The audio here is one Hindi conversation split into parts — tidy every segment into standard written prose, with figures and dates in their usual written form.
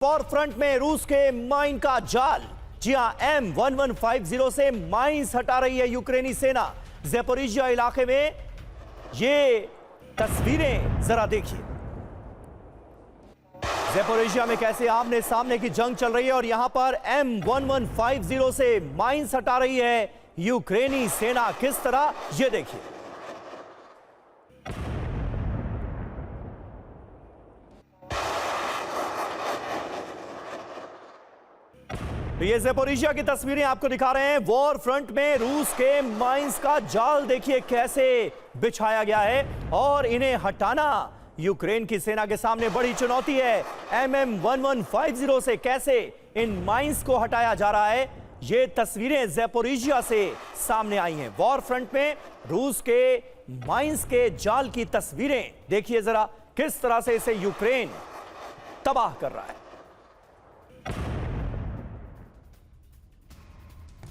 फॉर फ्रंट में रूस के माइन का जाल। जी हां, M1150 से माइंस हटा रही है यूक्रेनी सेना। ज़ेपोरिजिया इलाके में ये तस्वीरें जरा देखिए। ज़ेपोरिजिया में कैसे आमने सामने की जंग चल रही है और यहां पर M1150 से माइंस हटा रही है यूक्रेनी सेना। किस तरह, ये देखिए। तो ये ज़ेपोरिजिया की तस्वीरें आपको दिखा रहे हैं। वॉर फ्रंट में रूस के माइंस का जाल देखिए कैसे बिछाया गया है और इन्हें हटाना यूक्रेन की सेना के सामने बड़ी चुनौती है। M1150 से कैसे इन माइंस को हटाया जा रहा है, ये तस्वीरें ज़ेपोरिजिया से सामने आई हैं। वॉर फ्रंट में रूस के माइंस के जाल की तस्वीरें देखिए जरा, किस तरह से इसे यूक्रेन तबाह कर रहा है।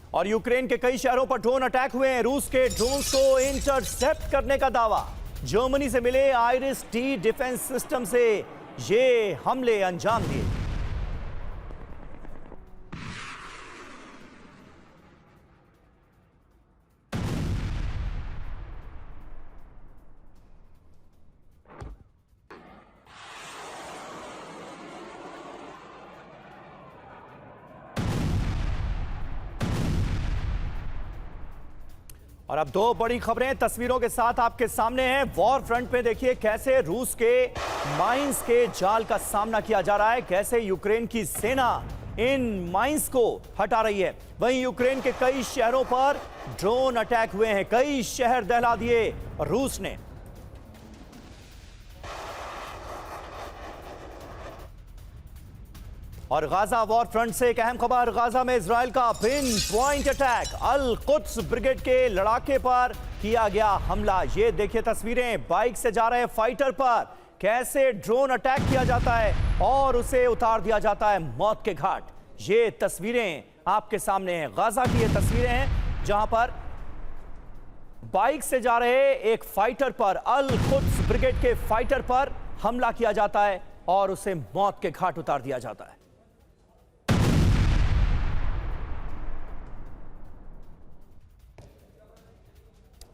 और यूक्रेन के कई शहरों पर ड्रोन अटैक हुए हैं। रूस के ड्रोन्स को इंटरसेप्ट करने का दावा। जर्मनी से मिले आइरिस-टी डिफेंस सिस्टम से ये हमले अंजाम दिए। और अब दो बड़ी खबरें तस्वीरों के साथ आपके सामने हैं। वॉर फ्रंट में देखिए कैसे रूस के माइंस के जाल का सामना किया जा रहा है, कैसे यूक्रेन की सेना इन माइंस को हटा रही है। वहीं यूक्रेन के कई शहरों पर ड्रोन अटैक हुए हैं, कई शहर दहला दिए रूस ने। और गाजा वॉर फ्रंट से एक अहम खबर। गाजा में इजराइल का पिन पॉइंट अटैक। अल कुद्स ब्रिगेड के लड़ाके पर किया गया हमला। ये देखिए तस्वीरें, बाइक से जा रहे फाइटर पर कैसे ड्रोन अटैक किया जाता है और उसे उतार दिया जाता है मौत के घाट। ये तस्वीरें आपके सामने हैं। गाजा की ये तस्वीरें हैं जहां पर बाइक से जा रहे एक फाइटर पर, अल कुद्स ब्रिगेड के फाइटर पर हमला किया जाता है और उसे मौत के घाट उतार दिया जाता है।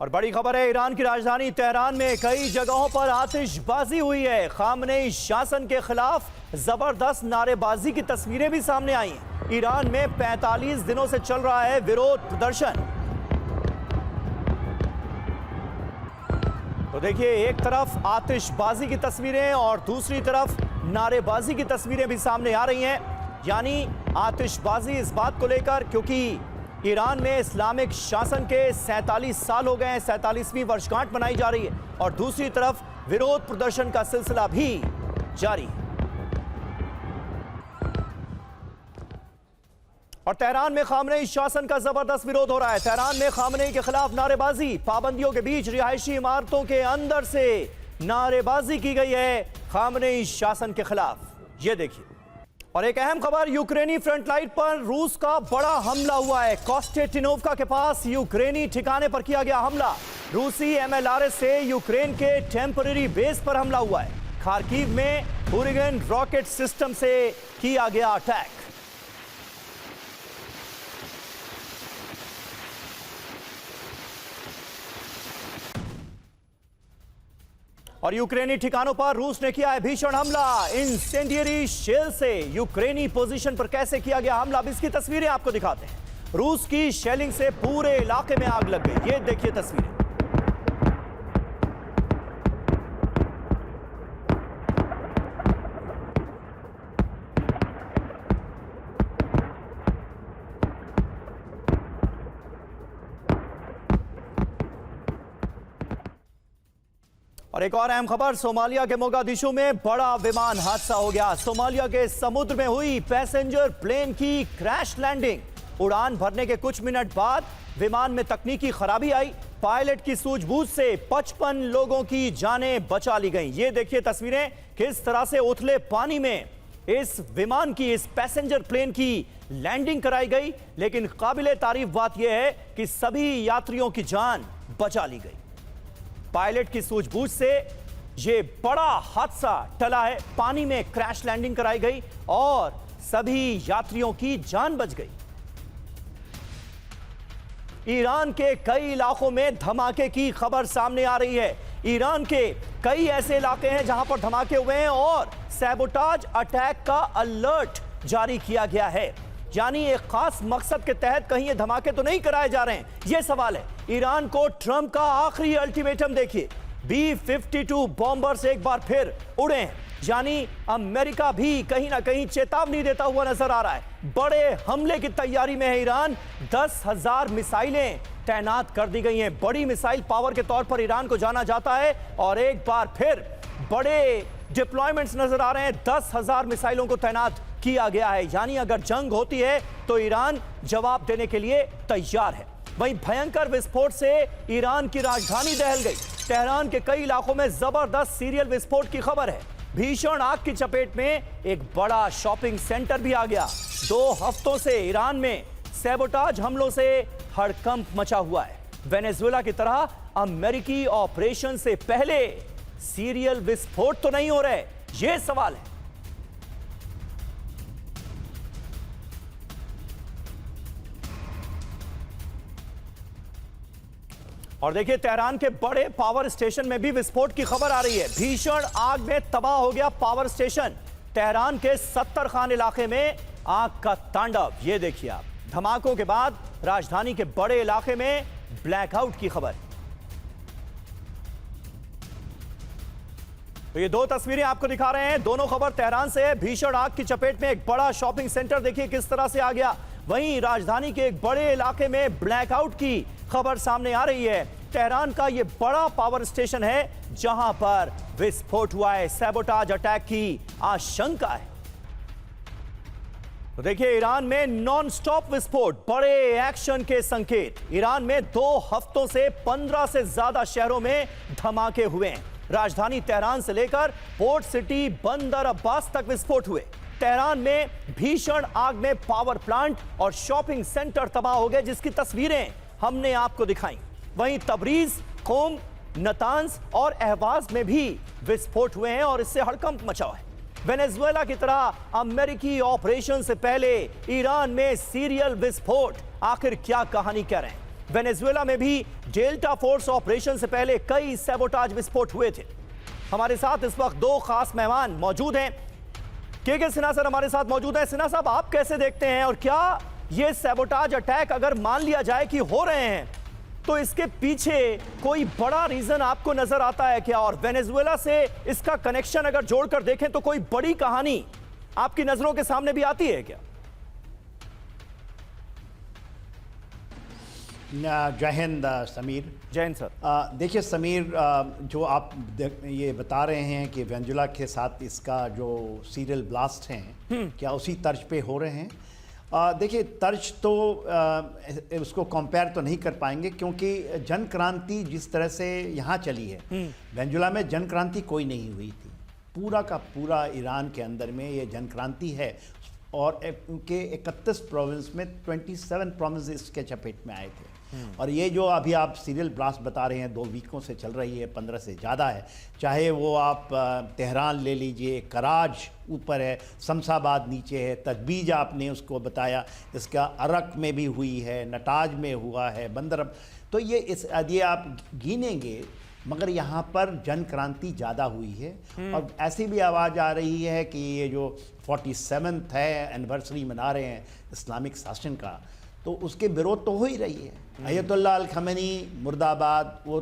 और बड़ी खबर है, ईरान की राजधानी तेहरान में कई जगहों पर आतिशबाजी हुई है। खामनेई शासन के खिलाफ जबरदस्त नारेबाजी की तस्वीरें भी सामने आई हैं। ईरान में 45 दिनों से चल रहा है विरोध प्रदर्शन। तो देखिए, एक तरफ आतिशबाजी की तस्वीरें और दूसरी तरफ नारेबाजी की तस्वीरें भी सामने आ रही हैं। यानी आतिशबाजी इस बात को लेकर क्योंकि ईरान में इस्लामिक शासन के 47 साल हो गए हैं, 47वीं वर्षगांठ मनाई जा रही है और दूसरी तरफ विरोध प्रदर्शन का सिलसिला भी जारी है। और तेहरान में खामनेई शासन का जबरदस्त विरोध हो रहा है। तेहरान में खामनेई के खिलाफ नारेबाजी, पाबंदियों के बीच रिहायशी इमारतों के अंदर से नारेबाजी की गई है खामनेई शासन के खिलाफ। यह देखिए। और एक अहम खबर, यूक्रेनी फ्रंट लाइन पर रूस का बड़ा हमला हुआ है। कोस्टेटिनोव्का के पास यूक्रेनी ठिकाने पर किया गया हमला। रूसी MLRS से यूक्रेन के टेम्पररी बेस पर हमला हुआ है। खार्किव में ओरिगन रॉकेट सिस्टम से किया गया अटैक। और यूक्रेनी ठिकानों पर रूस ने किया है भीषण हमला। इंसेंडियरी शेल से यूक्रेनी पोजीशन पर कैसे किया गया हमला, अब इसकी तस्वीरें आपको दिखाते हैं। रूस की शेलिंग से पूरे इलाके में आग लग गई। ये देखिए तस्वीरें। और एक और अहम खबर, सोमालिया के मोगादिशु में बड़ा विमान हादसा हो गया। सोमालिया के समुद्र में हुई पैसेंजर प्लेन की क्रैश लैंडिंग। उड़ान भरने के कुछ मिनट बाद विमान में तकनीकी खराबी आई। पायलट की सूझबूझ से 55 लोगों की जानें बचा ली गईं। ये देखिए तस्वीरें, किस तरह से उथले पानी में इस विमान की, इस पैसेंजर प्लेन की लैंडिंग कराई गई। लेकिन काबिले तारीफ बात यह है कि सभी यात्रियों की जान बचा ली गई। पायलट की सूझबूझ से ये बड़ा हादसा टला है। पानी में क्रैश लैंडिंग कराई गई और सभी यात्रियों की जान बच गई। ईरान के कई इलाकों में धमाके की खबर सामने आ रही है। ईरान के कई ऐसे इलाके हैं जहां पर धमाके हुए हैं और सैबोटाज अटैक का अलर्ट जारी किया गया है। यानी एक खास मकसद के तहत कहीं ये धमाके तो नहीं कराए जा रहे हैं, ये सवाल है। ईरान को ट्रंप का आखिरी अल्टीमेटम देखिए, B-52 बॉम्बर्स एक बार फिर उड़े हैं। यानी अमेरिका भी कहीं ना कहीं चेतावनी देता हुआ नजर आ रहा है। बड़े हमले की तैयारी में है ईरान। 10,000 मिसाइलें तैनात कर दी गई हैं। बड़ी मिसाइल पावर के तौर पर ईरान को जाना जाता है और एक बार फिर बड़े डिप्लॉयमेंट्स नजर आ रहे हैं। 10,000 मिसाइलों को तैनात किया गया है। यानी अगर जंग होती है तो ईरान जवाब देने के लिए तैयार है। वहीं भयंकर विस्फोट से ईरान की राजधानी दहल गई। तेहरान के कई इलाकों में जबरदस्त सीरियल विस्फोट की खबर है। भीषण आग की चपेट में एक बड़ा शॉपिंग सेंटर भी आ गया। 2 हफ्तों से ईरान में सैबोटाज हमलों से हड़कंप मचा हुआ है। वेनेजुएला की तरह अमेरिकी ऑपरेशन से पहले सीरियल विस्फोट तो नहीं हो रहे, यह सवाल है। और देखिए, तेहरान के बड़े पावर स्टेशन में भी विस्फोट की खबर आ रही है। भीषण आग में तबाह हो गया पावर स्टेशन। तेहरान के 70 खान इलाके में आग का तांडव, ये देखिए आप। धमाकों के बाद राजधानी के बड़े इलाके में ब्लैकआउट की खबर। तो ये 2 तस्वीरें आपको दिखा रहे हैं, दोनों खबर तेहरान से है। भीषण आग की चपेट में एक बड़ा शॉपिंग सेंटर देखिए किस तरह से आ गया। वहीं राजधानी के एक बड़े इलाके में ब्लैकआउट की खबर सामने आ रही है। तेहरान का यह बड़ा पावर स्टेशन है जहां पर विस्फोट हुआ है। सैबोटाज अटैक की आशंका है। तो देखिए, ईरान में नॉन स्टॉप विस्फोट, बड़े एक्शन के संकेत। ईरान में 2 हफ्तों से 15 से ज्यादा शहरों में धमाके हुए हैं। राजधानी तेहरान से लेकर पोर्ट सिटी बंदर अब्बास तक विस्फोट हुए। तेहरान में भीषण आग में पावर प्लांट और शॉपिंग सेंटर तबाह हो गए, जिसकी तस्वीरें हमने आपको दिखाई। वहीं तबरीज, कोम, नतांज और अहवाज में भी विस्फोट हुए हैं और इससे हड़कंप मचा है। वेनेजुएला की तरह अमेरिकी ऑपरेशन से पहले ईरान में सीरियल विस्फोट, आखिर क्या कहानी कह रहे हैं? वेनेजुएला में भी डेल्टा फोर्स ऑपरेशन से पहले कई सैबोटाज विस्फोट हुए थे। हमारे साथ इस वक्त 2 खास मेहमान मौजूद हैं। के सिन्हा सर हमारे साथ मौजूद हैं। सिन्हा साहब, आप कैसे देखते हैं और क्या ये सैबोटाज अटैक अगर मान लिया जाए कि हो रहे हैं तो इसके पीछे कोई बड़ा रीजन आपको नजर आता है क्या? और वेनेजुएला से इसका कनेक्शन अगर जोड़कर देखें तो कोई बड़ी कहानी आपकी नजरों के सामने भी आती है क्या? जय हिंद समीर। जय हिंद सर। देखिए समीर, जो आप ये बता रहे हैं कि वेनेजुएला के साथ इसका जो सीरियल ब्लास्ट हैं, क्या उसी तर्ज पे हो रहे हैं? देखिए, तर्ज तो उसको कंपेयर तो नहीं कर पाएंगे, क्योंकि जन क्रांति जिस तरह से यहाँ चली है, वेनेजुएला में जन क्रांति कोई नहीं हुई थी। पूरा का पूरा ईरान के अंदर में ये जन क्रांति है और उनके 31 प्रोविंस में 27 प्रोविंस इसके चपेट में आए थे। और ये जो अभी आप सीरियल ब्लास्ट बता रहे हैं 2 वीकों से चल रही है, 15 से ज़्यादा है। चाहे वो आप तेहरान ले लीजिए, कराज ऊपर है, शमशाबाद नीचे है, तजबीज आपने उसको बताया, इसका अरक में भी हुई है, नटाज में हुआ है, बंदर। तो ये आप गिनेंगे, मगर यहाँ पर जन क्रांति ज़्यादा हुई है। और ऐसी भी आवाज़ आ रही है कि ये जो 47th है एनिवर्सरी मना रहे हैं इस्लामिक शासन का, तो उसके विरोध तो हो ही रही है। अयतुल्लाह अल खमेनी मुर्दाबाद, वो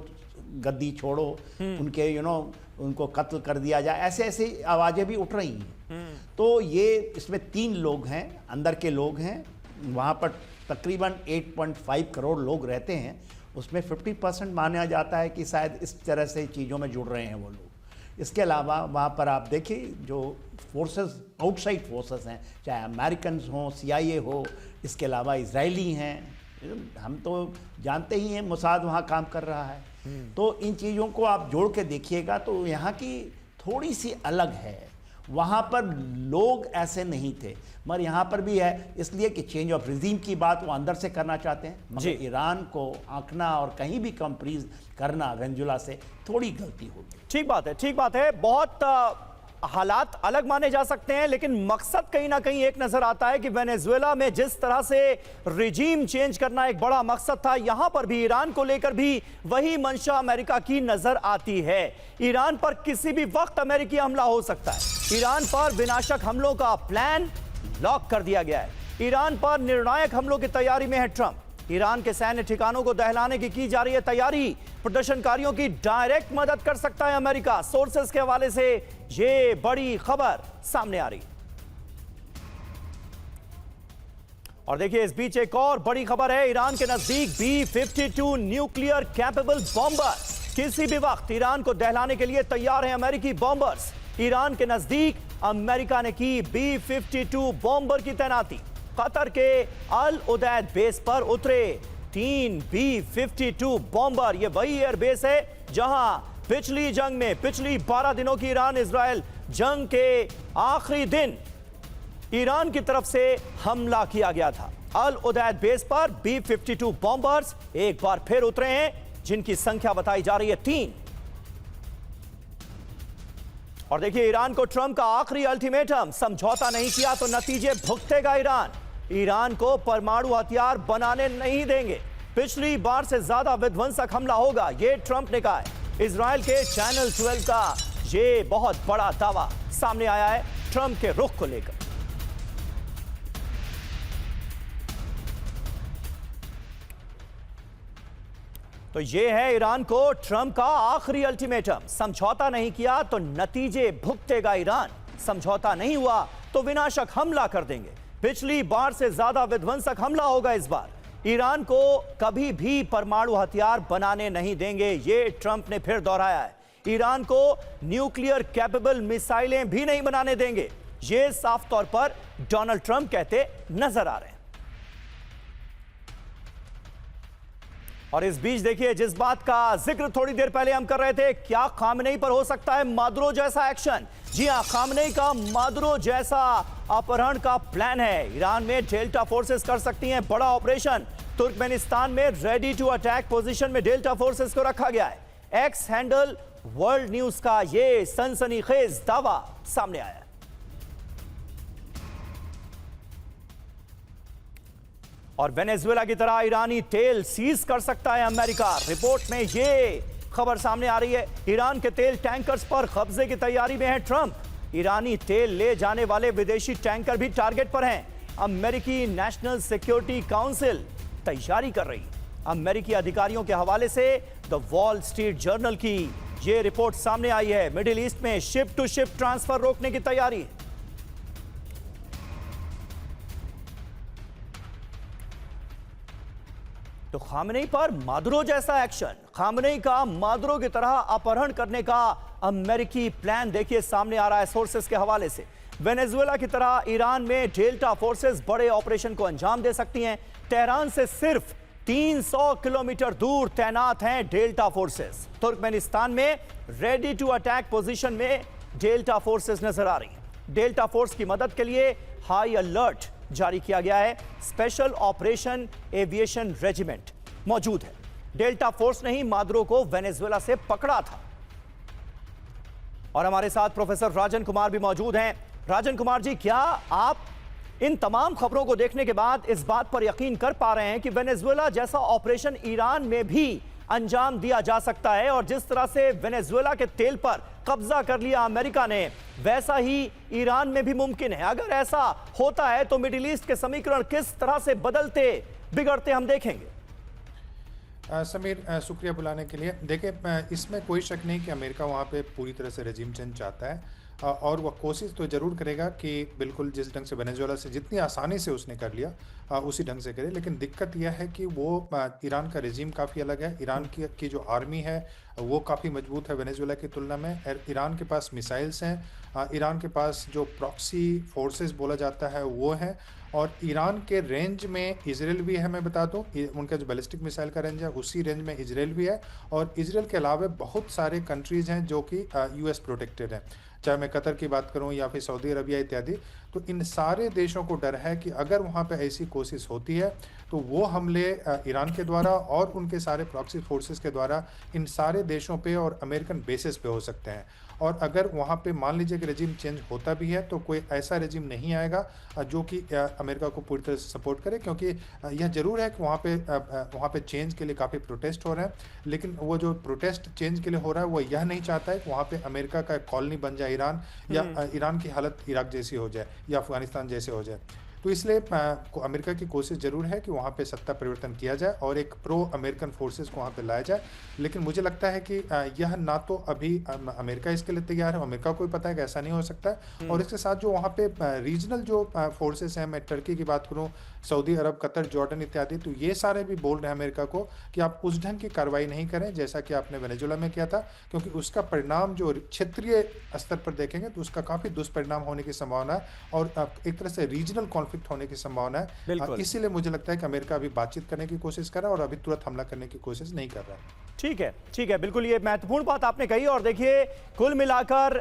गद्दी छोड़ो, उनके उनको कत्ल कर दिया जाए, ऐसे ऐसे आवाज़ें भी उठ रही हैं। तो ये इसमें 3 लोग हैं, अंदर के लोग हैं। वहाँ पर तकरीबन 8.5 करोड़ लोग रहते हैं। उसमें 50% माना जाता है कि शायद इस तरह से चीज़ों में जुड़ रहे हैं वो लोग। इसके अलावा वहाँ पर आप देखिए जो फोर्सेस, आउटसाइड फोर्सेस हैं, चाहे अमेरिकन हों, CIA हो, इसके अलावा इजरायली हैं। हम तो जानते ही हैं मोसाद वहाँ काम कर रहा है। तो इन चीज़ों को आप जोड़ के देखिएगा तो यहाँ की थोड़ी सी अलग है। वहाँ पर लोग ऐसे नहीं थे, मगर यहाँ पर भी है, इसलिए कि चेंज ऑफ रिजीम की बात वो अंदर से करना चाहते हैं, मगर ईरान को आंकना और कहीं भी कंप्रीज करना वेनेजुएला से थोड़ी गलती होगी। ठीक बात है, ठीक बात है। बहुत हालात अलग माने जा सकते हैं, लेकिन मकसद कहीं ना कहीं एक नजर आता है कि वेनेजुएला में जिस तरह से रिजीम चेंज करना एक बड़ा मकसद था, यहां पर भी ईरान को लेकर भी वही मंशा अमेरिका की नजर आती है। ईरान पर किसी भी वक्त अमेरिकी हमला हो सकता है। ईरान पर विनाशक हमलों का प्लान लॉक कर दिया गया है। ईरान पर निर्णायक हमलों की तैयारी में है ट्रंप। ईरान के सैन्य ठिकानों को दहलाने की जा रही है तैयारी। प्रदर्शनकारियों की डायरेक्ट मदद कर सकता है अमेरिका। सोर्सेस के हवाले से यह बड़ी खबर सामने आ रही। और देखिए, इस बीच एक और बड़ी खबर है। ईरान के नजदीक B-52 न्यूक्लियर कैपेबल बॉम्बर। किसी भी वक्त ईरान को दहलाने के लिए तैयार है अमेरिकी बॉम्बर्स। ईरान के नजदीक अमेरिका ने की B-52 बॉम्बर की तैनाती। कतर के अल उदैद बेस पर उतरे 3 B-52 बॉम्बर। यह वही एयरबेस है जहां पिछली जंग में, पिछली 12 दिनों की ईरान इजराइल जंग के आखिरी दिन ईरान की तरफ से हमला किया गया था। अल उदैद बेस पर B-52 बॉम्बर्स एक बार फिर उतरे हैं, जिनकी संख्या बताई जा रही है 3। और देखिए, ईरान को ट्रंप का आखिरी अल्टीमेटम, समझौता नहीं किया तो नतीजे भुगतेगा ईरान। ईरान को परमाणु हथियार बनाने नहीं देंगे। पिछली बार से ज्यादा विध्वंसक हमला होगा, यह ट्रंप ने कहा है। इजराइल के चैनल 12 का यह बहुत बड़ा दावा सामने आया है ट्रंप के रुख को लेकर। तो यह है ईरान को ट्रंप का आखिरी अल्टीमेटम, समझौता नहीं किया तो नतीजे भुगतेगा ईरान। समझौता नहीं हुआ तो विनाशक हमला कर देंगे। पिछली बार से ज्यादा विध्वंसक हमला होगा इस बार। ईरान को कभी भी परमाणु हथियार बनाने नहीं देंगे, यह ट्रंप ने फिर दोहराया है। ईरान को न्यूक्लियर कैपेबल मिसाइलें भी नहीं बनाने देंगे, यह साफ तौर पर डोनाल्ड ट्रंप कहते नजर आ रहे हैं। और इस बीच देखिए, जिस बात का जिक्र थोड़ी देर पहले हम कर रहे थे, क्या खामनेई पर हो सकता है मादुरो जैसा एक्शन? जी हां, खामनेई का मादुरो जैसा अपहरण का प्लान है। ईरान में डेल्टा फोर्सेस कर सकती हैं बड़ा ऑपरेशन। तुर्कमेनिस्तान में रेडी टू अटैक पोजीशन में डेल्टा फोर्सेस को रखा गया है। एक्स हैंडल वर्ल्ड न्यूज का यह सनसनीखेज दावा सामने आया है। और वेनेजुएला की तरह ईरानी तेल सीज कर सकता है अमेरिका। रिपोर्ट में यह खबर सामने आ रही है। ईरान के तेल टैंकर्स पर कब्जे की तैयारी में है ट्रंप। ईरानी तेल ले जाने वाले विदेशी टैंकर भी टारगेट पर हैं। अमेरिकी नेशनल सिक्योरिटी काउंसिल तैयारी कर रही। अमेरिकी अधिकारियों के हवाले से द वॉल स्ट्रीट जर्नल की यह रिपोर्ट सामने आई है। मिडिल ईस्ट में शिप टू शिप ट्रांसफर रोकने की तैयारी। तो खामनेई पर मादुरो जैसा एक्शन, खामनेई का मादुरो की तरह अपहरण करने का अमेरिकी प्लान देखिए सामने आ रहा है सोर्सेस के हवाले से। वेनेजुएला की तरह ईरान में डेल्टा फोर्सेस बड़े ऑपरेशन को अंजाम दे सकती हैं। तेहरान से सिर्फ 300 किलोमीटर दूर तैनात हैं डेल्टा फोर्सेस। तुर्कमेनिस्तान में रेडी टू अटैक पोजीशन में डेल्टा फोर्सेस नजर आ रही हैं। डेल्टा फोर्स की मदद के लिए हाई अलर्ट जारी किया गया है। स्पेशल ऑपरेशन एविएशन रेजिमेंट मौजूद है। डेल्टा फोर्स ने ही मादुरो को वेनेजुएला से पकड़ा था। और हमारे साथ प्रोफेसर राजन कुमार भी मौजूद हैं। राजन कुमार जी, क्या आप इन तमाम खबरों को देखने के बाद इस बात पर यकीन कर पा रहे हैं कि वेनेजुएला जैसा ऑपरेशन ईरान में भी अंजाम दिया जा सकता है, और जिस तरह से वेनेजुएला के तेल पर कब्जा कर लिया अमेरिका ने, वैसा ही ईरान में भी मुमकिन है? अगर ऐसा होता है तो मिडिल ईस्ट के समीकरण किस तरह से बदलते बिगड़ते हम देखेंगे? समीर, शुक्रिया बुलाने के लिए। देखिए, इसमें कोई शक नहीं कि अमेरिका वहाँ पे पूरी तरह से रेजिम चेंज चाहता है, और वह कोशिश तो ज़रूर करेगा कि बिल्कुल जिस ढंग से वेनेजुएला से जितनी आसानी से उसने कर लिया उसी ढंग से करे। लेकिन दिक्कत यह है कि वो ईरान का रेजिम काफ़ी अलग है। ईरान की जो आर्मी है वो काफ़ी मजबूत है वेनेजुएला की तुलना में। ईरान के पास मिसाइल्स हैं, ईरान के पास जो प्रॉक्सी फोर्सेस बोला जाता है वो है, और ईरान के रेंज में इजराइल भी है। मैं बता दूं, उनका जो बैलिस्टिक मिसाइल का रेंज है उसी रेंज में इजराइल भी है, और इजराइल के अलावा बहुत सारे कंट्रीज़ हैं जो कि यूएस प्रोटेक्टेड हैं। चाहे मैं कतर की बात करूं या फिर सऊदी अरबिया इत्यादि। तो इन सारे देशों को डर है कि अगर वहां पे ऐसी कोशिश होती है तो वो हमले ईरान के द्वारा और उनके सारे प्रॉक्सी फोर्सेस के द्वारा इन सारे देशों पे और अमेरिकन बेसिस पे हो सकते हैं। और अगर वहाँ पे मान लीजिए कि रेजिम चेंज होता भी है तो कोई ऐसा रेजिम नहीं आएगा जो कि अमेरिका को पूरी तरह से सपोर्ट करे, क्योंकि यह जरूर है कि वहाँ पे चेंज के लिए काफ़ी प्रोटेस्ट हो रहे हैं, लेकिन वो जो प्रोटेस्ट चेंज के लिए हो रहा है वो यह नहीं चाहता है कि वहाँ पे अमेरिका का एक कॉलोनी बन जाए ईरान, या ईरान की हालत इराक जैसी हो जाए या अफगानिस्तान जैसे हो जाए। तो इसलिए अमेरिका की कोशिश जरूर है कि वहाँ पे सत्ता परिवर्तन किया जाए और एक प्रो अमेरिकन फोर्सेस को वहाँ पे लाया जाए। लेकिन मुझे लगता है कि यह ना तो अभी अमेरिका इसके लिए तैयार है, अमेरिका को भी पता है कि ऐसा नहीं हो सकता है। और इसके साथ जो वहाँ पे रीजनल जो फोर्सेस हैं, मैं टर्की की बात करूँ, सऊदी अरब, कतर, जॉर्डन इत्यादि, तो ये सारे भी बोल रहे हैं अमेरिका को कि आप उस ढंग की कार्रवाई नहीं करें जैसा कि आपने वेनेजुएला में किया था, क्योंकि उसका परिणाम जो क्षेत्रीय स्तर पर देखेंगे तो उसका काफ़ी दुष्परिणाम होने की संभावना है और एक तरह से रीजनल कॉन्फ्लिक्ट होने की संभावना है। इसीलिए मुझे लगता है कि अमेरिका अभी बातचीत करने की कोशिश कर रहा है और अभी तुरंत हमला करने की कोशिश नहीं कर रहा है। ठीक है, बिल्कुल ये महत्वपूर्ण बात आपने कही। और देखिए, कुल मिलाकर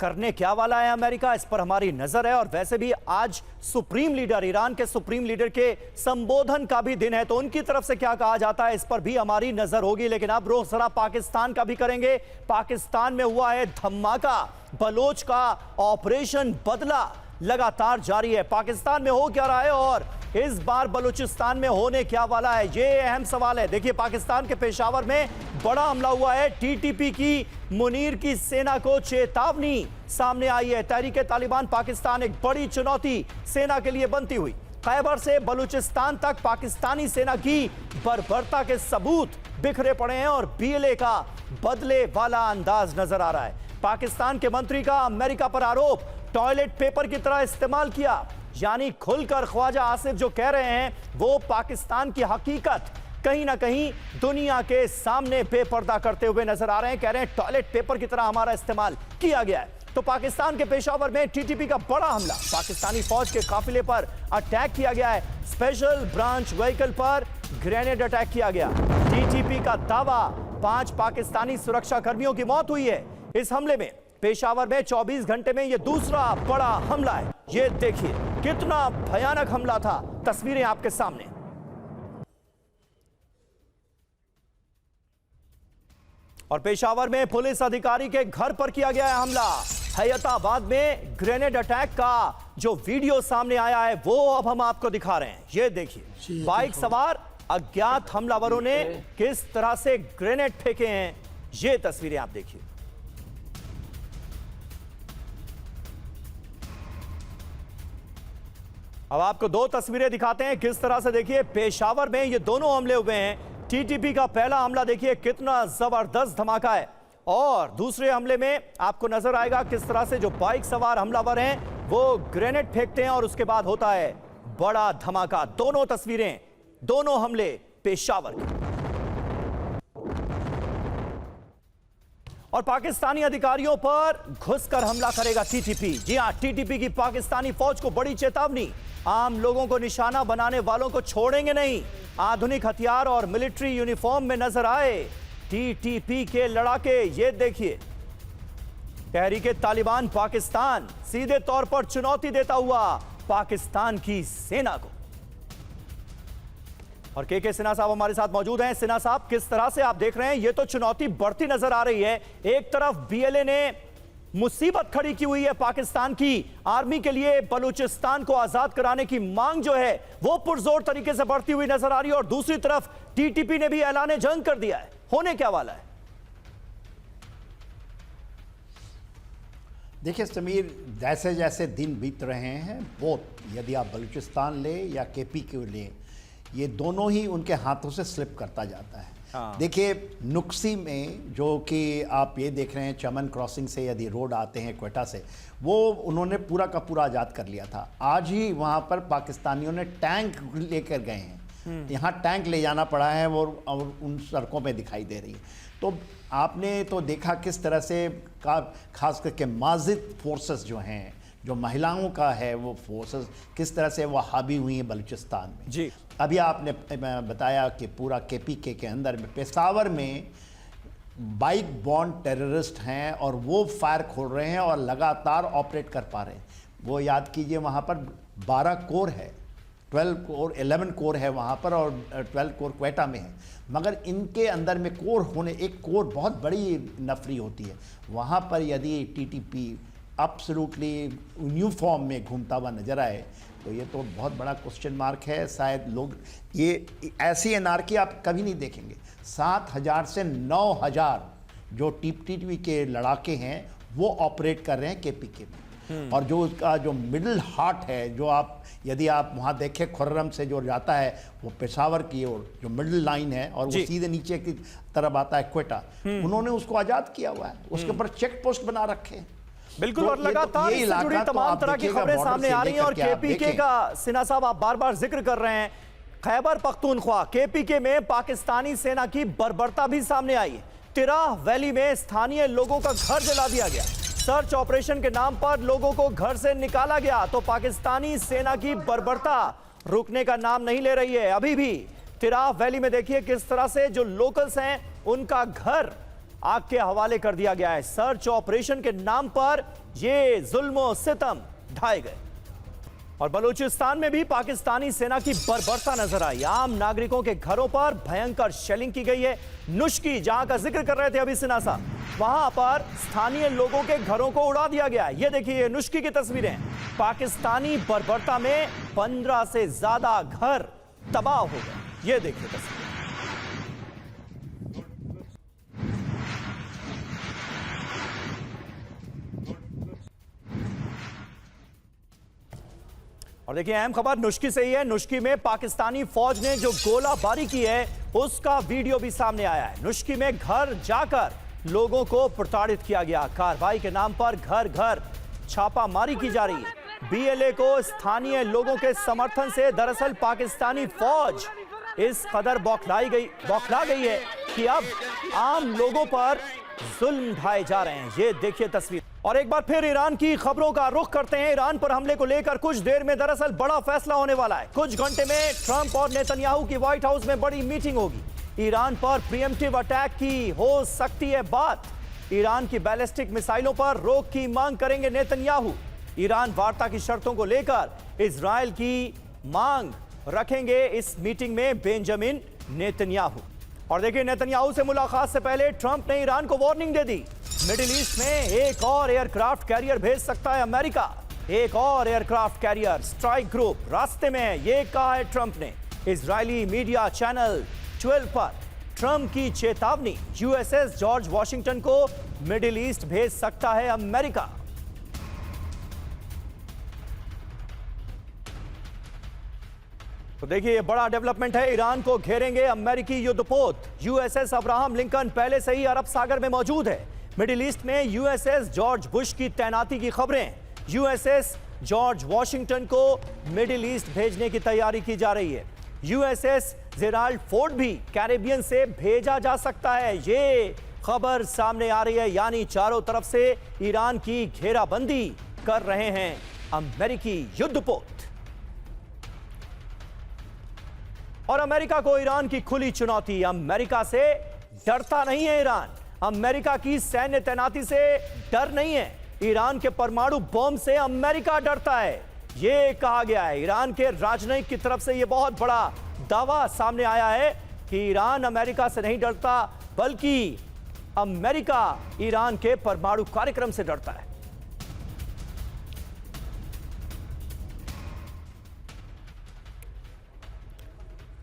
करने क्या वाला है अमेरिका, इस पर हमारी नजर है। और वैसे भी आज सुप्रीम लीडर, ईरान के सुप्रीम लीडर के संबोधन का भी दिन है, तो उनकी तरफ से क्या कहा जाता है इस पर भी हमारी नजर होगी। लेकिन अब रुख जरा पाकिस्तान का भी करेंगे। पाकिस्तान में हुआ है धमाका, बलोच का ऑपरेशन बदला लगातार जारी है। पाकिस्तान में हो क्या रहा है और इस बार बलूचिस्तान में होने क्या वाला है, ये अहम सवाल है। देखिए, पाकिस्तान के पेशावर में बड़ा हमला हुआ है। टीटीपी की मुनीर की सेना को चेतावनी सामने आई है। तहरीक तालिबान पाकिस्तान एक बड़ी चुनौती सेना के लिए बनती हुई। खैबर से बलूचिस्तान तक पाकिस्तानी सेना की बर्बरता के सबूत बिखरे पड़े हैं और बीएलए का बदले वाला अंदाज नजर आ रहा है। पाकिस्तान के मंत्री का अमेरिका पर आरोप, टॉयलेट पेपर की तरह इस्तेमाल किया। यानी खुलकर ख्वाजा आसिफ जो कह रहे हैं वो पाकिस्तान की हकीकत कहीं ना कहीं दुनिया के सामने बेपर्दा करते हुए नजर आ रहे हैं। कह रहे हैं टॉयलेट पेपर की तरह हमारा इस्तेमाल किया गया है। तो पाकिस्तान के पेशावर में टीटीपी का बड़ा हमला, पाकिस्तानी फौज के काफिले पर अटैक किया गया है। स्पेशल ब्रांच व्हीकल पर ग्रेनेड अटैक किया गया। टीटीपी का दावा 5 पाकिस्तानी सुरक्षा कर्मियों की मौत हुई है इस हमले में। पेशावर में 24 घंटे में यह दूसरा बड़ा हमला है। यह देखिए कितना भयानक हमला था, तस्वीरें आपके सामने। और पेशावर में पुलिस अधिकारी के घर पर किया गया है हमला। हैयताबाद में ग्रेनेड अटैक का जो वीडियो सामने आया है वो अब हम आपको दिखा रहे हैं। यह देखिए, बाइक सवार अज्ञात हमलावरों ने किस तरह से ग्रेनेड फेंके हैं, ये तस्वीरें आप देखिए। अब आपको 2 तस्वीरें दिखाते हैं किस तरह से। देखिए, पेशावर में ये दोनों हमले हुए हैं। टीटीपी का पहला हमला देखिए कितना जबरदस्त धमाका है, और दूसरे हमले में आपको नजर आएगा किस तरह से जो बाइक सवार हमलावर हैं वो ग्रेनेड फेंकते हैं और उसके बाद होता है बड़ा धमाका। दोनों तस्वीरें, दोनों हमले पेशावर के। और पाकिस्तानी अधिकारियों पर घुसकर हमला करेगा टीटीपी। जी हां, टीटीपी की पाकिस्तानी फौज को बड़ी चेतावनी, आम लोगों को निशाना बनाने वालों को छोड़ेंगे नहीं। आधुनिक हथियार और मिलिट्री यूनिफॉर्म में नजर आए टीटीपी के लड़ाके। ये देखिए, तहरीक तालिबान पाकिस्तान सीधे तौर पर चुनौती देता हुआ पाकिस्तान की सेना को। और के सिन्हा साहब हमारे साथ मौजूद हैं। सिन्हा साहब, किस तरह से आप देख रहे हैं, ये तो चुनौती बढ़ती नजर आ रही है। एक तरफ बीएलए ने मुसीबत खड़ी की हुई है पाकिस्तान की आर्मी के लिए, बलूचिस्तान को आजाद कराने की मांग जो है वो पुरजोर तरीके से बढ़ती हुई नजर आ रही है, और दूसरी तरफ टीटीपी ने भी ऐलान जंग कर दिया है। होने क्या वाला है? देखिए समीर, जैसे जैसे दिन बीत रहे हैं, बोथ यदि आप बलूचिस्तान ले या केपी को ले, ये दोनों ही उनके हाथों से स्लिप करता जाता है। देखिए, नुक्सी में जो कि आप ये देख रहे हैं, चमन क्रॉसिंग से यदि रोड आते हैं क्वेटा से, वो उन्होंने पूरा का पूरा आज़ाद कर लिया था। आज ही वहाँ पर पाकिस्तानियों ने टैंक लेकर गए हैं। यहाँ टैंक ले जाना पड़ा है और उन सड़कों पे दिखाई दे रही है। तो आपने तो देखा किस तरह से खास करके माजिद फोर्सेस जो हैं, जो महिलाओं का है वो फोर्सेस, किस तरह से वो हावी हुई हैं बलूचिस्तान में। जी, अभी आपने बताया कि पूरा केपीके के अंदर में पेशावर में बाइक बॉर्न टेररिस्ट हैं और वो फायर खोल रहे हैं और लगातार ऑपरेट कर पा रहे हैं। वो याद कीजिए वहाँ पर 12 कोर है, 11 कोर है वहाँ पर और 12 कोर क्वेटा में है, मगर इनके अंदर में कोर होने, एक कोर बहुत बड़ी नफरी होती है। वहाँ पर यदि टीटीपी एब्सोल्युटली यूनिफॉर्म में घूमता हुआ नजर आए तो ये तो बहुत बड़ा क्वेश्चन मार्क है। शायद लोग ये ऐसी एनआरकी आप कभी नहीं देखेंगे। 7,000 से 9,000 जो टीटीपी के लड़ाके हैं वो ऑपरेट कर रहे हैं केपीके में। और जो उसका जो मिडिल हार्ट है, जो आप यदि आप वहाँ देखें खुर्रम से जो जाता है वो पेशावर की ओर जो मिडिल लाइन है और वो सीधे नीचे की तरफ आता है क्वेटा, उन्होंने उसको आज़ाद किया हुआ है, उसके ऊपर चेक पोस्ट बना रखे हैं। बिल्कुल। तो और लगातार ये इससे जुड़ी इलाका तो तमाम आप तरह की देखिएगा खबरें बॉर्डर सामने से आ रही हैं और लेकर के आप केपीके देखें। का सिन्हा साहब आप बार बार जिक्र कर रहे हैं, खैबर पख्तूनख्वा केपीके में पाकिस्तानी सेना की बर्बरता भी सामने आई है। तिराह वैली में स्थानीय लोगों का घर जला दिया गया, सर्च ऑपरेशन के नाम पर लोगों को घर से निकाला गया। तो पाकिस्तानी सेना की बर्बरता रुकने का नाम नहीं ले रही है। अभी भी तिराह वैली में देखिए किस तरह से जो लोकल्स हैं उनका घर आग के हवाले कर दिया गया है। सर्च ऑपरेशन के नाम पर ये जुल्म सितम ढाए गए। और बलूचिस्तान में भी पाकिस्तानी सेना की बर्बरता नजर आई। आम नागरिकों के घरों पर भयंकर शेलिंग की गई है। नुश्की, जहां का जिक्र कर रहे थे अभी सिन्हा साहब, वहां पर स्थानीय लोगों के घरों को उड़ा दिया गया। ये देखिए नुश्की की तस्वीरें। पाकिस्तानी बर्बरता में 15 से ज्यादा घर तबाह हो गए। ये देखिए तस्वीर। और देखिए अहम खबर नुश्की से ही है। नुश्की में पाकिस्तानी फौज ने जो गोलाबारी की है उसका वीडियो भी सामने आया है। नुश्की में घर जाकर लोगों को प्रताड़ित किया गया। कार्रवाई के नाम पर घर घर छापामारी की जा रही है। बीएलए को स्थानीय लोगों के समर्थन से दरअसल पाकिस्तानी फौज इस कदर बौखला गई है कि अब आम लोगों पर जुल्म ढाए जा रहे हैं। ये देखिए तस्वीर। और एक बार फिर ईरान की खबरों का रुख करते हैं। ईरान पर हमले को लेकर कुछ देर में दरअसल बड़ा फैसला होने वाला है। कुछ घंटे में ट्रंप और नेतन्याहू की व्हाइट हाउस में बड़ी मीटिंग होगी। ईरान पर प्रीएम्प्टिव अटैक की हो सकती है बात। ईरान की बैलिस्टिक मिसाइलों पर रोक की मांग करेंगे नेतन्याहू। ईरान वार्ता की शर्तों को लेकर इजरायल की मांग रखेंगे इस मीटिंग में बेंजामिन नेतन्याहू। और देखिए नेतन्याहू से मुलाकात से पहले ट्रंप ने ईरान को वार्निंग दे दी। मिडिल ईस्ट में एक और एयरक्राफ्ट कैरियर भेज सकता है अमेरिका। एक और एयरक्राफ्ट कैरियर स्ट्राइक ग्रुप रास्ते में है, ये कहा है ट्रंप ने। इजरायली मीडिया चैनल 12 पर ट्रंप की चेतावनी। यूएसएस जॉर्ज वॉशिंगटन को मिडिल ईस्ट भेज सकता है अमेरिका। तो देखिए ये बड़ा डेवलपमेंट है। ईरान को घेरेंगे अमेरिकी युद्धपोत। यूएसएस अब्राहम लिंकन पहले से ही अरब सागर में मौजूद है। मिडिल ईस्ट में यूएसएस जॉर्ज बुश की तैनाती की खबरें। यूएसएस जॉर्ज वॉशिंगटन को मिडिल ईस्ट भेजने की तैयारी की जा रही है। यूएसएस जेराल्ड फोर्ड भी कैरेबियन से भेजा जा सकता है। ये खबर सामने आ रही है, यानी चारों तरफ से ईरान की घेराबंदी कर रहे हैं अमेरिकी युद्धपोत। और अमेरिका को ईरान की खुली चुनौती। अमेरिका से डरता नहीं है ईरान। अमेरिका की सैन्य तैनाती से डर नहीं है। ईरान के परमाणु बम से अमेरिका डरता है, यह कहा गया है। ईरान के राजनयिक की तरफ से यह बहुत बड़ा दावा सामने आया है कि ईरान अमेरिका से नहीं डरता, बल्कि अमेरिका ईरान के परमाणु कार्यक्रम से डरता है।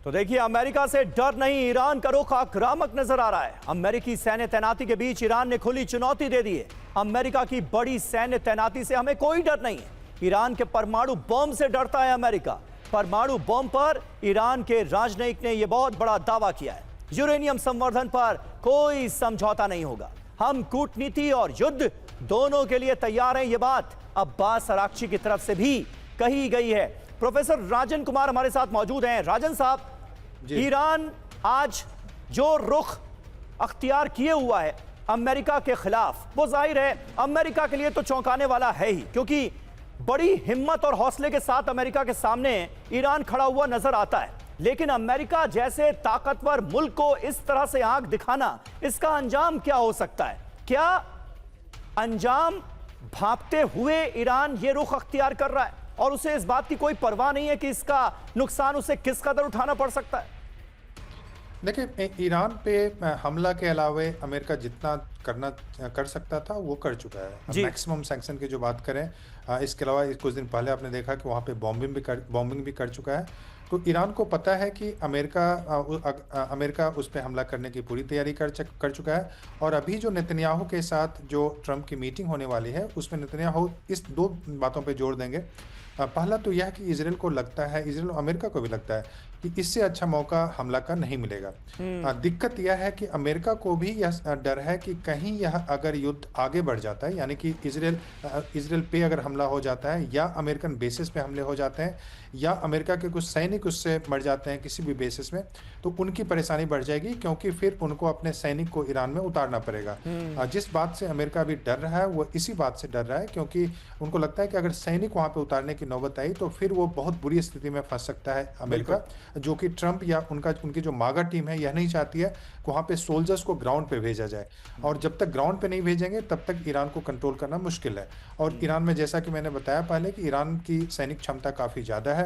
तो देखिए अमेरिका से डर नहीं, ईरान का रुख आक्रामक नजर आ रहा है। अमेरिकी सैन्य तैनाती के बीच ईरान ने खुली चुनौती दे दी है। अमेरिका की बड़ी सैन्य तैनाती से हमें कोई डर नहीं है। ईरान के परमाणु बम से डरता है अमेरिका। परमाणु बम पर ईरान के राजनयिक ने यह बहुत बड़ा दावा किया है। यूरेनियम संवर्धन पर कोई समझौता नहीं होगा। हम कूटनीति और युद्ध दोनों के लिए तैयार हैं। यह बात अब्बास अराक्ची की तरफ से भी कही गई है। प्रोफेसर राजन कुमार हमारे साथ मौजूद हैं। राजन साहब, ईरान आज जो रुख अख्तियार किए हुआ है अमेरिका के खिलाफ, वो जाहिर है अमेरिका के लिए तो चौंकाने वाला है ही, क्योंकि बड़ी हिम्मत और हौसले के साथ अमेरिका के सामने ईरान खड़ा हुआ नजर आता है। लेकिन अमेरिका जैसे ताकतवर मुल्क को इस तरह से आंख दिखाना, इसका अंजाम क्या हो सकता है? क्या अंजाम भांपते हुए ईरान ये रुख अख्तियार कर रहा है और उसे इस बात की कोई परवाह नहीं है कि इसका नुकसान उसे किस कदर उठाना पड़ सकता है? देखिए, ईरान पे हमला के अलावे अमेरिका जितना कर सकता था वो कर चुका है। मैक्सिमम सैंक्शन की जो बात करें, इसके अलावा कुछ दिन पहले आपने देखा कि वहाँ पे बॉम्बिंग भी कर चुका है। तो ईरान को पता है कि अमेरिका उस पर हमला करने की पूरी तैयारी कर चुका है। और अभी जो नेतन्याहू के साथ जो ट्रंप की मीटिंग होने वाली है, उसमें नेतन्याहू इस दो बातों पे जोर देंगे। पहला तो यह कि इजराइल को लगता है, इजराइल और अमेरिका को भी लगता है कि इससे अच्छा मौका हमला का नहीं मिलेगा। दिक्कत यह है कि अमेरिका को भी यह डर है कि कहीं यह अगर युद्ध आगे बढ़ जाता है, यानी कि इजराइल पे अगर हमला हो जाता है या अमेरिकन बेसिस पे हमले हो जाते हैं या अमेरिका के कुछ सैनिक उससे मर जाते हैं किसी भी बेसिस में, तो उनकी परेशानी बढ़ जाएगी, क्योंकि फिर उनको अपने सैनिक को ईरान में उतारना पड़ेगा। जिस बात से अमेरिका अभी डर रहा है वो इसी बात से डर रहा है, क्योंकि उनको लगता है कि अगर सैनिक वहां पे उतारने की नौबत आई तो फिर वो बहुत बुरी स्थिति में फंस सकता है अमेरिका, जो कि ट्रंप या उनकी जो मागा टीम है यह नहीं चाहती है कि वहां पे सोल्जर्स को ग्राउंड पे भेजा जाए। और जब तक ग्राउंड पे नहीं भेजेंगे तब तक ईरान को कंट्रोल करना मुश्किल है। और ईरान में, जैसा कि मैंने बताया पहले, कि ईरान की सैनिक क्षमता काफी ज्यादा है,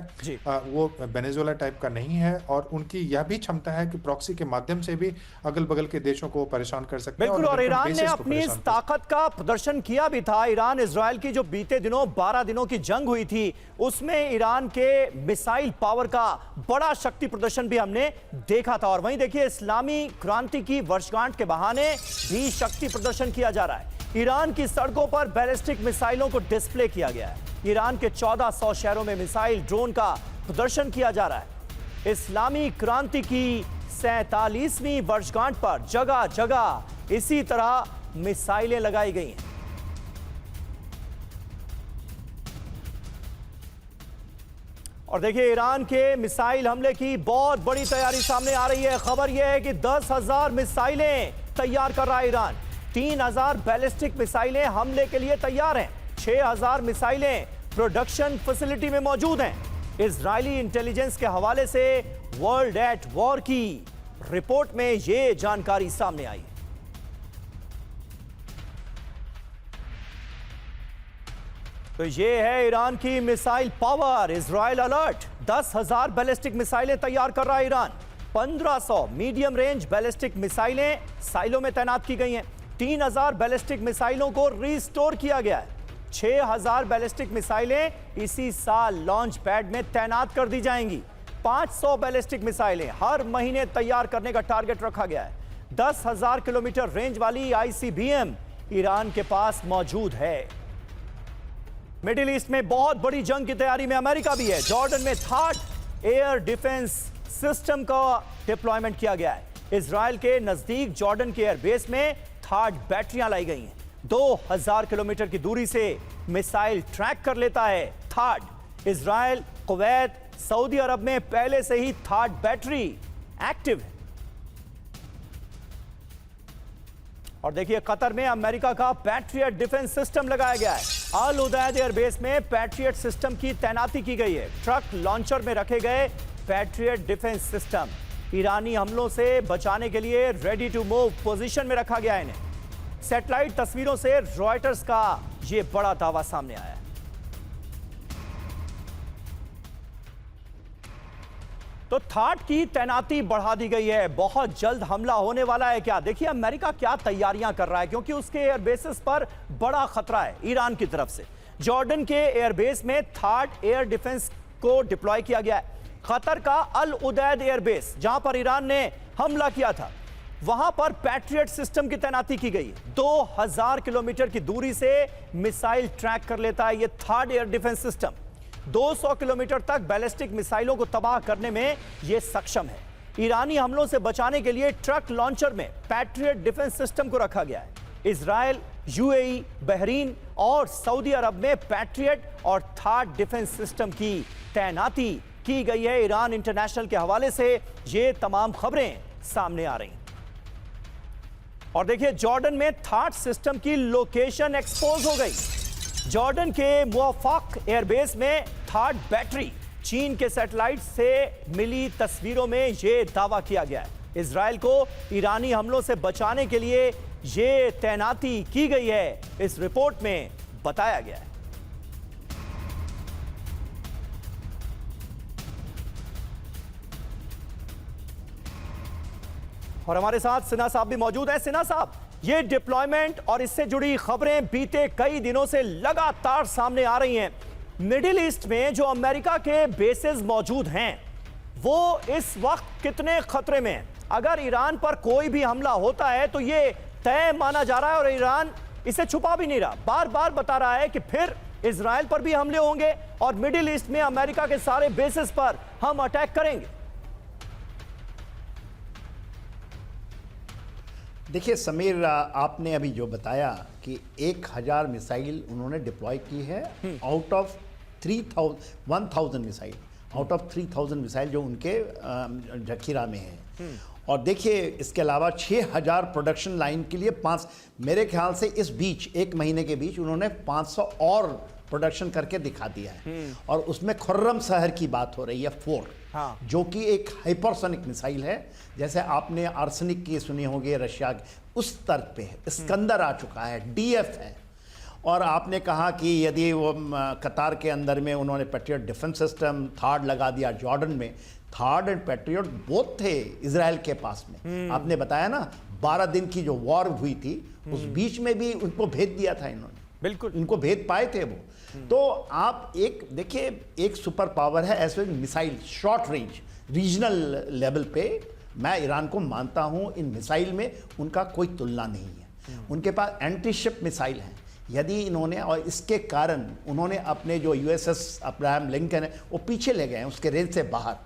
वो वेनेजुएला टाइप का नहीं है, और उनकी यह भी क्षमता है कि प्रॉक्सी के माध्यम से भी अगल बगल के देशों को परेशान कर सकते हैं। बिल्कुल, और ईरान ने अपनी इस ताकत का प्रदर्शन किया भी था। ईरान इजराइल की जो बीते दिनों 12 दिनों की जंग हुई थी, उसमें ईरान के मिसाइल पावर का बड़ा शक्ति प्रदर्शन भी हमने देखा था। और वहीं देखिए, इस्लामी क्रांति की वर्षगांठ के बहाने भी शक्ति प्रदर्शन किया जा रहा है। ईरान की सड़कों पर बैलिस्टिक मिसाइलों को डिस्प्ले किया गया है। ईरान के 1400 शहरों में मिसाइल ड्रोन का प्रदर्शन किया जा रहा है। इस्लामी क्रांति की 47वीं वर्षगांठ पर जगह जगह इसी तरह मिसाइलें लगाई गई हैं। और देखिए, ईरान के मिसाइल हमले की बहुत बड़ी तैयारी सामने आ रही है। खबर यह है कि 10,000 मिसाइलें तैयार कर रहा है ईरान। 3,000 बैलिस्टिक मिसाइलें हमले के लिए तैयार हैं। 6,000 मिसाइलें प्रोडक्शन फैसिलिटी में मौजूद हैं। इजरायली इंटेलिजेंस के हवाले से वर्ल्ड एट वॉर की रिपोर्ट में यह जानकारी सामने आई। तो ये है ईरान की missile power. Israel alert, 10,000 ballistic मिसाइलें तैयार कर रहा है ईरान। 1500 मीडियम रेंज बैलिस्टिक मिसाइलें साइलों में तैनात की गई हैं। 3,000 बैलिस्टिक मिसाइलों को रिस्टोर किया गया है। 6,000 बैलिस्टिक मिसाइलें इसी साल लॉन्च पैड में तैनात कर दी जाएंगी। 500 बैलिस्टिक मिसाइलें हर महीने तैयार करने का टारगेट रखा गया है। 10,000 किलोमीटर रेंज वाली ICBM ईरान के पास मौजूद है। मिडिल ईस्ट में बहुत बड़ी जंग की तैयारी में अमेरिका भी है। जॉर्डन में थर्ड एयर डिफेंस सिस्टम का डिप्लॉयमेंट किया गया है। इजराइल के नजदीक जॉर्डन के एयरबेस में थर्ड बैटरियां लाई गई हैं। 2000 किलोमीटर की दूरी से मिसाइल ट्रैक कर लेता है थर्ड। इजराइल, कुवैत, सऊदी अरब में पहले से ही थर्ड बैटरी एक्टिव है। और देखिए, कतर में अमेरिका का पैट्रियट डिफेंस सिस्टम लगाया गया है। अल उदैद एयरबेस में पैट्रियट सिस्टम की तैनाती की गई है। ट्रक लॉन्चर में रखे गए पैट्रियट डिफेंस सिस्टम ईरानी हमलों से बचाने के लिए रेडी टू मूव पोजीशन में रखा गया है इन्हें। सैटेलाइट तस्वीरों से रॉयटर्स का यह बड़ा दावा सामने आया है। तो थर्ड की तैनाती बढ़ा दी गई है। बहुत जल्द हमला होने वाला है क्या? देखिए, अमेरिका क्या तैयारियां कर रहा है, क्योंकि उसके एयरबेसेस पर बड़ा खतरा है ईरान की तरफ से। जॉर्डन के एयरबेस में थर्ड एयर डिफेंस को डिप्लॉय किया गया है। कतर का अल उदैद एयरबेस, जहां पर ईरान ने हमला किया था, वहां पर पैट्रियट सिस्टम की तैनाती की गई है। 2000 किलोमीटर की दूरी से मिसाइल ट्रैक कर लेता है यह third air defence system. 200 kilometre तक बैलिस्टिक मिसाइलों को तबाह करने में यह सक्षम है। ईरानी हमलों से बचाने के लिए ट्रक लॉन्चर में पैट्रियट डिफेंस सिस्टम को रखा गया है। इजराइल, यूएई, बहरीन और सऊदी अरब में पैट्रियट और थर्ड डिफेंस सिस्टम की तैनाती की गई है। ईरान इंटरनेशनल के हवाले से ये तमाम खबरें सामने आ रही हैं। और देखिए, जॉर्डन में थर्ड सिस्टम की लोकेशन एक्सपोज हो गई। जॉर्डन के मुआफाक एयरबेस में थर्ड बैटरी चीन के सैटेलाइट से मिली तस्वीरों में यह दावा किया गया है। इजराइल को ईरानी हमलों से बचाने के लिए यह तैनाती की गई है, इस रिपोर्ट में बताया गया है। और हमारे साथ सिन्हा साहब भी मौजूद हैं। सिन्हा साहब, ये डिप्लॉयमेंट और इससे जुड़ी खबरें बीते कई दिनों से लगातार सामने आ रही हैं। मिडिल ईस्ट में जो अमेरिका के बेसेस मौजूद हैं वो इस वक्त कितने खतरे में हैं? अगर ईरान पर कोई भी हमला होता है तो ये तय माना जा रहा है और ईरान इसे छुपा भी नहीं रहा, बार बार बता रहा है कि फिर इजराइल पर भी हमले होंगे और मिडिल ईस्ट में अमेरिका के सारे बेसेस पर हम अटैक करेंगे। देखिए समीर, आपने अभी जो बताया कि 1000 मिसाइल उन्होंने डिप्लॉय की है out of 1000 missile, out of 3000 missile जो उनके जखीरा में है। और देखिए इसके अलावा 6000 प्रोडक्शन लाइन के लिए मेरे ख्याल से इस बीच 1 महीने के बीच उन्होंने 500 और प्रोडक्शन करके दिखा दिया है। और उसमें खुर्रम शहर की बात हो रही है 4, हाँ। जो कि एक हाइपरसोनिक मिसाइल है, जैसे आपने आर्सेनिक की सुनी होगी रशिया की, उस स्तर पे है। स्कंदर आ चुका है, डीएफ है। और आपने कहा कि यदि वो कतार के अंदर में उन्होंने पैट्रियट डिफेंस सिस्टम थार्ड लगा दिया, जॉर्डन में थार्ड एंड पैट्रियट बोथ थे इजराइल के पास में। आपने बताया ना 12 दिन की जो वॉर हुई थी उस बीच में भी उनको भेद दिया था इन्होंने, बिल्कुल इनको भेद पाए थे वो। तो आप एक देखिए, एक सुपर पावर है ऐसे missile short range regional level पे, मैं ईरान को मानता हूं इन मिसाइल में उनका कोई तुलना नहीं है। उनके पास एंटी शिप मिसाइल हैं। यदि इन्होंने, और इसके कारण उन्होंने अपने जो यूएसएस अब्राहम लिंकन है वो पीछे ले गए हैं उसके रेंज से बाहर।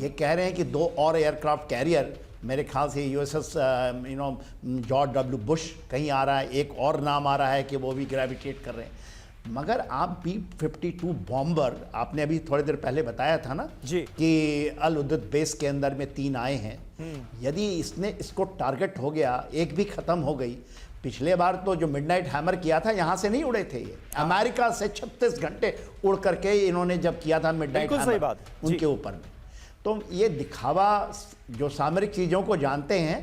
ये कह रहे हैं कि 2 और एयरक्राफ्ट कैरियर, मेरे ख्याल से यूएसएस जॉर्ज डब्ल्यू बुश कहीं आ रहा है, एक और नाम आ रहा है कि वो भी ग्रेविटेट कर रहे हैं। मगर आप B-52 बॉम्बर, आपने अभी थोड़ी देर पहले बताया था ना जी कि अल उद्द बेस के अंदर में 3 आए हैं। यदि इसको टारगेट हो गया, एक भी खत्म हो गई। पिछले बार तो जो मिडनाइट हैमर किया था यहां से नहीं उड़े थे ये, अमेरिका से 36 घंटे उड़ करके इन्होंने जब किया था मिडनाइट हैमर, सही बात उनके ऊपर में। तो ये दिखावा, जो सामरिक चीजों को जानते हैं,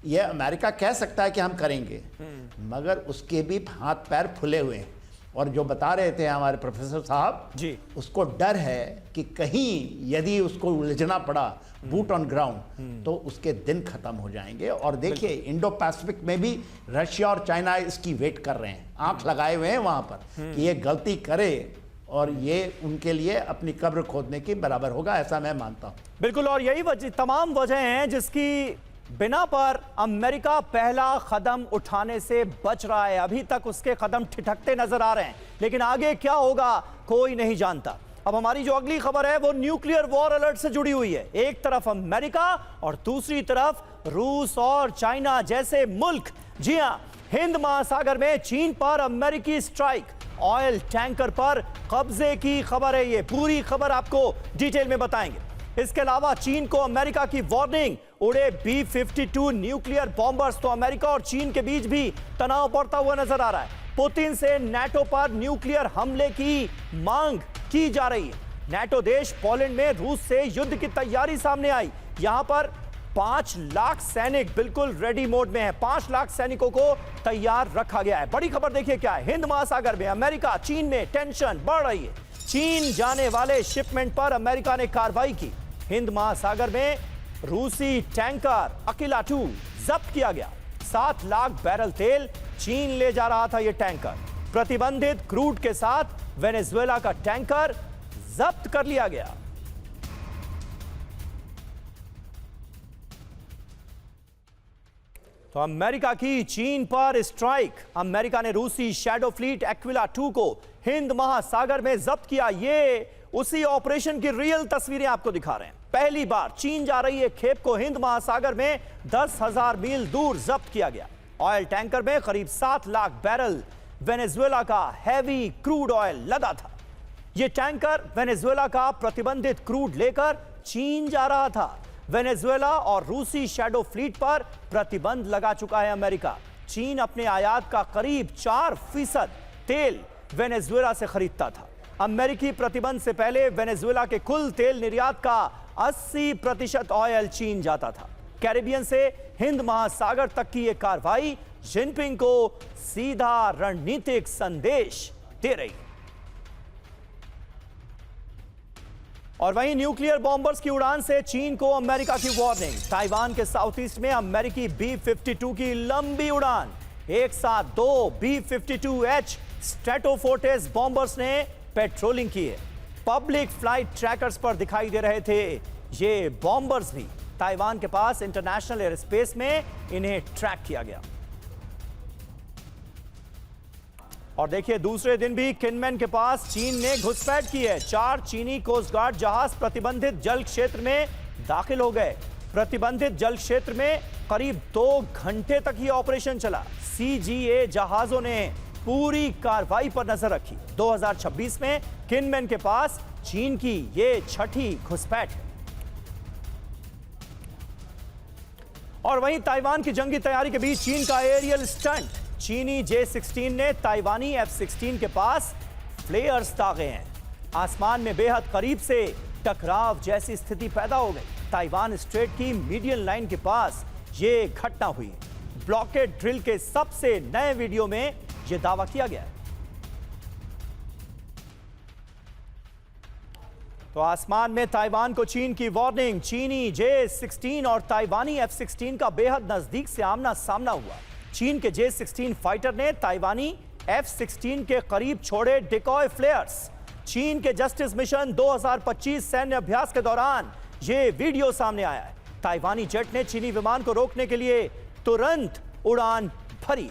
ये अमेरिका कह सकता है कि हम करेंगे, मगर उसके भी हाथ पैर फुले हुए हैं। और जो बता रहे थे हमारे प्रोफेसर साहब जी, उसको डर है कि कहीं यदि उसको उलझना पड़ा बूट ऑन ग्राउंड तो उसके दिन खत्म हो जाएंगे। और देखिए इंडो पैसिफिक में भी रशिया और चाइना इसकी वेट कर रहे हैं, आंख लगाए हुए हैं वहां पर कि ये गलती करे और ये उनके लिए अपनी कब्र खोदने के बराबर होगा, ऐसा मैं मानता हूं। बिल्कुल। और यही तमाम वजह हैं जिसकी बिना पर अमेरिका पहला कदम उठाने से बच रहा है। अभी तक उसके कदम ठिठकते नजर आ रहे हैं, लेकिन आगे क्या होगा कोई नहीं जानता। अब हमारी जो अगली खबर है वो न्यूक्लियर वॉर अलर्ट से जुड़ी हुई है। एक तरफ अमेरिका और दूसरी तरफ रूस और चाइना जैसे मुल्क। जी हां, हिंद महासागर में चीन पर अमेरिकी स्ट्राइक, ऑयल टैंकर पर कब्जे की खबर है। ये पूरी खबर आपको डिटेल में बताएंगे। इसके अलावा चीन को अमेरिका की वार्निंग, उड़े B-52 न्यूक्लियर बॉम्बर्स। तो अमेरिका और चीन के बीच भी तनाव बढ़ता हुआ नजर आ रहा है। पुतिन से नाटो पर न्यूक्लियर हमले की मांग की जा रही है। नाटो देश पोलैंड में रूस से युद्ध की तैयारी सामने आई। यहां पर 5 लाख सैनिक बिल्कुल रेडी मोड में है। 5 लाख सैनिकों को तैयार रखा गया है। बड़ी खबर देखिए क्या है। हिंद महासागर में अमेरिका चीन में टेंशन बढ़ रही है। चीन जाने वाले शिपमेंट पर अमेरिका ने कार्रवाई की। हिंद महासागर में रूसी टैंकर अकीला 2 जब्त किया गया। 7 लाख बैरल तेल चीन ले जा रहा था यह टैंकर। प्रतिबंधित क्रूड के साथ वेनेजुएला का टैंकर जब्त कर लिया गया। तो अमेरिका की चीन पर स्ट्राइक। अमेरिका ने रूसी शैडो फ्लीट एक्विला 2 को हिंद महासागर में जब्त किया। ये उसी ऑपरेशन की रियल तस्वीरें आपको दिखा रहे हैं। पहली बार चीन जा रही है खेप को हिंद महासागर में 10,000 मील दूर जब्त किया गया। ऑयल टैंकर में करीब 7 लाख बैरल वेनेजुएला का हैवी क्रूड ऑयल लदा था। यह टैंकर वेनेजुएला का प्रतिबंधित क्रूड लेकर चीन जा रहा था। वेनेजुएला और रूसी शैडो फ्लीट पर प्रतिबंध लगा चुका है अमेरिका। चीन अपने आयात का करीब 4% तेल वेनेजुएला से खरीदता था। अमेरिकी प्रतिबंध से पहले वेनेजुएला के कुल तेल निर्यात का 80% ऑयल चीन जाता था। कैरिबियन से हिंद महासागर तक की यह कार्रवाई जिनपिंग को सीधा रणनीतिक संदेश दे रही है। और वहीं न्यूक्लियर बॉम्बर्स की उड़ान से चीन को अमेरिका की वार्निंग। ताइवान के साउथ ईस्ट में अमेरिकी B-52 की लंबी उड़ान। एक साथ 2 B-52H स्ट्रेटोफोर्टिस बॉम्बर्स ने पेट्रोलिंग की है। पब्लिक फ्लाइट ट्रैकर्स पर दिखाई दे रहे थे ये बॉम्बर्स भी। ताइवान के पास इंटरनेशनल एयर स्पेस में इन्हें ट्रैक किया गया। और देखिए दूसरे दिन भी किनमेन के पास चीन ने घुसपैठ की है। 4 चीनी कोस्ट गार्ड जहाज प्रतिबंधित जल क्षेत्र में दाखिल हो गए। प्रतिबंधित जल क्षेत्र में करीब 2 घंटे तक ये ऑपरेशन चला। CGA जहाजों ने पूरी कार्रवाई पर नजर रखी। 2026 में किनमेन के पास चीन की ये 6ठी घुसपैठ है। और वहीं ताइवान की जंगी तैयारी के बीच चीन का एरियल स्टंट। चीनी J-16 ने ताइवानी F-16 के पास फ्लेयर्स दागे हैं। आसमान में बेहद करीब से टकराव जैसी स्थिति पैदा हो गई। ताइवान स्ट्रेट की मीडियन लाइन के पास यह घटना हुई। ब्लॉकेड ड्रिल के सबसे नए वीडियो में यह दावा किया गया है। तो आसमान में ताइवान को चीन की वार्निंग। चीनी J-16 और ताइवानी F-16 का बेहद नजदीक से आमना सामना हुआ। चीन के J-16 फाइटर ने ताइवानी F-16 के करीब छोड़े डिकॉय फ्लेयर्स। चीन के जस्टिस मिशन 2025 सैन्य अभ्यास के दौरान यह वीडियो सामने आया है। ताइवानी जेट ने चीनी विमान को रोकने के लिए तुरंत उड़ान भरी।